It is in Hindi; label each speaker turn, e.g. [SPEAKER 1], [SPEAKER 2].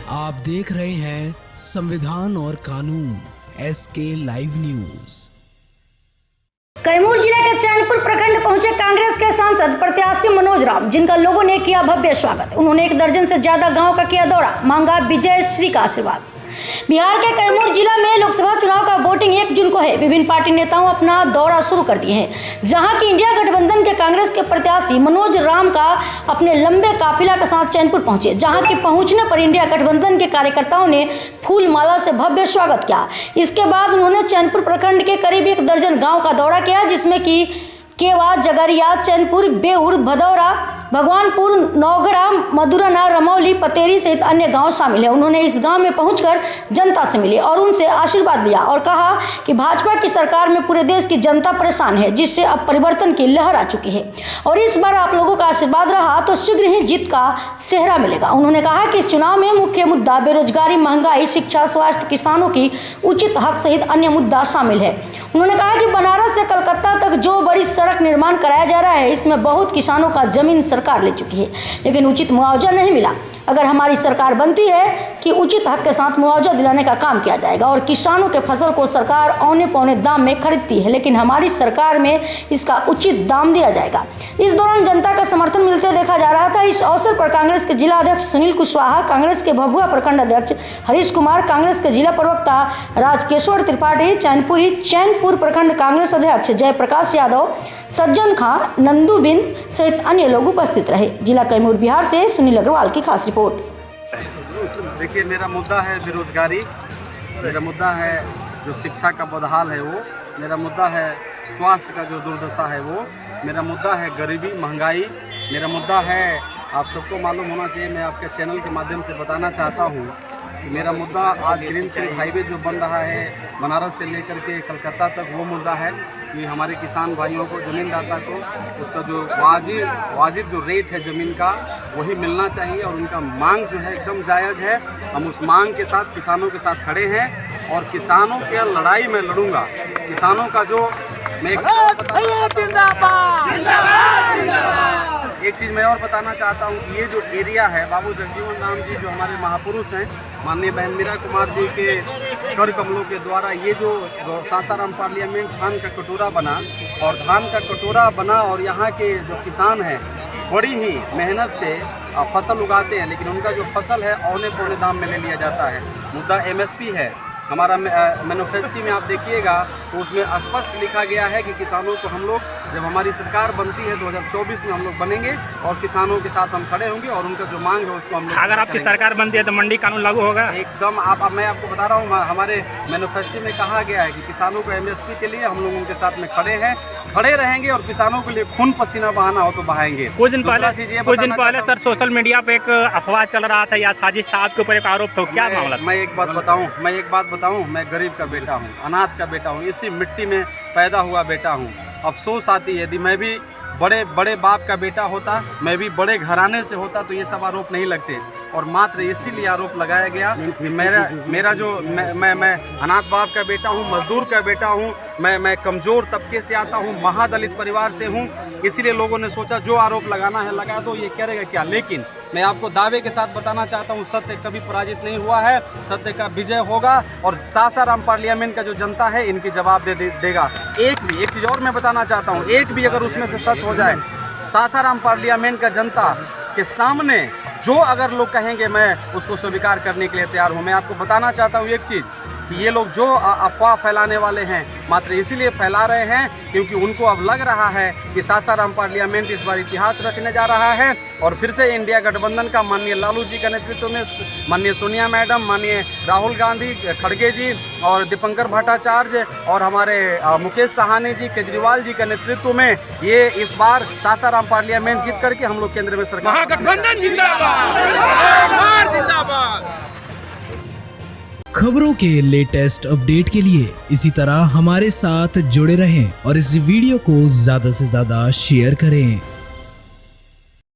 [SPEAKER 1] आप देख रहे हैं संविधान और कानून SK लाइव न्यूज।
[SPEAKER 2] कैमूर जिले के चैनपुर प्रखंड पहुंचे कांग्रेस के सांसद प्रत्याशी मनोज राम, जिनका लोगों ने किया भव्य स्वागत। उन्होंने 1 दर्जन से ज्यादा गांव का किया दौरा, मांगा विजय श्री का आशीर्वाद। बिहार के कैमूर जिला में लोकसभा चुनाव का वोटिंग 1 जून को है। विभिन्न पार्टी नेताओं अपना दौरा शुरू कर दिए हैं, जहां की इंडिया गठबंधन के कांग्रेस के प्रत्याशी मनोज राम का अपने लंबे काफिला के साथ चैनपुर पहुंचे, जहां की पहुंचने पर इंडिया गठबंधन के कार्यकर्ताओं ने फूल माला से भव्य स्वागत किया। इसके बाद उन्होंने चैनपुर प्रखंड के करीब 1 दर्जन गाँव का दौरा किया, जिसमें की केवा, जगरिया, चैनपुर, बेउर, भदौरा, भगवानपुर, नौगढ़ा, मधुराना, रमौली, पतेरी सहित अन्य गांव शामिल है। उन्होंने इस गांव में पहुंचकर जनता से मिले और उनसे आशीर्वाद लिया और कहा कि भाजपा की सरकार में पूरे देश की जनता परेशान है, जिससे अब परिवर्तन की लहर आ चुकी है और इस बार आप लोगों का आशीर्वाद रहा तो शीघ्र ही जीत का सेहरा मिलेगा। उन्होंने कहा कि इस चुनाव में मुख्य मुद्दा बेरोजगारी, महंगाई, शिक्षा, स्वास्थ्य, किसानों की उचित हक सहित अन्य मुद्दा शामिल है। उन्होंने कहा कि बनारस से कलकत्ता तक जो बड़ी सड़क निर्माण कराया जा रहा है, इसमें बहुत किसानों का जमीन सरकार ले चुकी है, लेकिन उचित मुआवजा नहीं मिला। अगर हमारी सरकार बनती है कि उचित हक के साथ मुआवजा दिलाने का काम किया जाएगा और किसानों के फसल को सरकार औने पौने दाम में खरीदती है, लेकिन हमारी सरकार में इसका उचित दाम दिया जाएगा। इस दौरान जनता का समर्थन मिलते देखा जा रहा था। इस अवसर पर कांग्रेस के जिला अध्यक्ष सुनील कुशवाहा, कांग्रेस के भभुआ प्रखंड अध्यक्ष हरीश कुमार, कांग्रेस के जिला प्रवक्ता राजकेश्वर त्रिपाठी, चैनपुर प्रखंड कांग्रेस अध्यक्ष जयप्रकाश यादव, सज्जन खां, नंदू बिन सहित अन्य लोग उपस्थित रहे। जिला कैमूर बिहार से सुनील अग्रवाल की खास रिपोर्ट।
[SPEAKER 3] देखिए, मेरा मुद्दा है बेरोजगारी, मेरा मुद्दा है जो शिक्षा का बदहाल है वो, मेरा मुद्दा है स्वास्थ्य का जो दुर्दशा है वो, मेरा मुद्दा है गरीबी, महंगाई, मेरा मुद्दा है, आप सबको मालूम होना चाहिए, मैं आपके चैनल के माध्यम से बताना चाहता हूँ कि मेरा मुद्दा आज ग्रीनफील्ड हाईवे जो बन रहा है बनारस से लेकर के कलकत्ता तक, वो मुद्दा है कि हमारे किसान भाइयों को, ज़मींदाता को उसका जो वाजिब जो रेट है ज़मीन का वही मिलना चाहिए और उनका मांग जो है एकदम जायज़ है। हम उस मांग के साथ किसानों के साथ खड़े हैं और किसानों की लड़ाई में लड़ूंगा। किसानों का जो मैं एक चीज़ मैं और बताना चाहता हूँ कि ये जो एरिया है, बाबू जगजीवन राम जी जो हमारे महापुरुष हैं, माननीय बहन मीरा कुमार जी के कर कमलों के द्वारा ये जो सासाराम पार्लियामेंट धान का कटोरा बना और धान का कटोरा बना और यहाँ के जो किसान हैं बड़ी ही मेहनत से फसल उगाते हैं, लेकिन उनका जो फसल है औने पौने दाम में ले लिया जाता है। मुद्दा MSP है। हमारा मैनिफेस्टो में आप देखिएगा तो उसमें स्पष्ट लिखा गया है कि किसानों को हम लोग, जब हमारी सरकार बनती है 2024 में हम लोग बनेंगे और किसानों के साथ हम खड़े होंगे और उनका जो मांग है उसको हम लोग।
[SPEAKER 4] अगर आपकी सरकार बनती है तो मंडी कानून लागू होगा
[SPEAKER 3] एकदम। मैं आपको बता रहा हूँ, हमारे मैनिफेस्टो में कहा गया है कि किसानों को MSP के लिए हम लोग उनके साथ में खड़े हैं, खड़े रहेंगे और किसानों के लिए खून पसीना बहाना हो तो बहाएंगे।
[SPEAKER 4] कुछ दिन पहले सर सोशल मीडिया पे एक अफवाह चल रहा था या साजिश था, आपके ऊपर एक आरोप था, क्या मामला?
[SPEAKER 3] मैं एक बात बताऊं, मैं गरीब का बेटा हूं, अनाथ का बेटा हूं, इसी मिट्टी में पैदा हुआ बेटा हूं। अफसोस आती है, यदि मैं भी बड़े बाप का बेटा होता, मैं भी बड़े घराने से होता तो ये सब आरोप नहीं लगते और मात्र इसीलिए आरोप लगाया गया कि मेरा जो मैं अनाथ बाप का बेटा हूँ, मजदूर का बेटा हूँ, मैं कमज़ोर तबके से आता हूँ, महादलित परिवार से हूँ, इसीलिए लोगों ने सोचा जो आरोप लगाना है लगा दो, ये करेगा क्या। लेकिन मैं आपको दावे के साथ बताना चाहता हूँ, सत्य कभी पराजित नहीं हुआ है, सत्य का विजय होगा और सासाराम पार्लियामेंट का जो जनता है इनकी जवाब देगा। एक चीज़ और मैं बताना चाहता हूँ, एक भी अगर उसमें से सच हो जाए, सासाराम पार्लियामेंट का जनता के सामने जो अगर लोग कहेंगे मैं उसको स्वीकार करने के लिए तैयार हूँ। मैं आपको बताना चाहता हूँ एक चीज़ कि ये लोग जो अफवाह फैलाने वाले हैं मात्र इसीलिए फैला रहे हैं क्योंकि उनको अब लग रहा है कि सासाराम पार्लियामेंट इस बार इतिहास रचने जा रहा है और फिर से इंडिया गठबंधन का माननीय लालू जी के नेतृत्व में, माननीय सोनिया मैडम, माननीय राहुल गांधी खड़गे जी और दीपंकर भट्टाचार्य और हमारे मुकेश साहनी जी, केजरीवाल जी के नेतृत्व में ये इस बार सासाराम पार्लियामेंट जीत करके हम लोग केंद्र में सरकार
[SPEAKER 5] महागठबंधन जिंदाबाद।
[SPEAKER 1] खबरों के लेटेस्ट अपडेट के लिए इसी तरह हमारे साथ जुड़े रहें और इस वीडियो को ज्यादा से ज्यादा शेयर करें।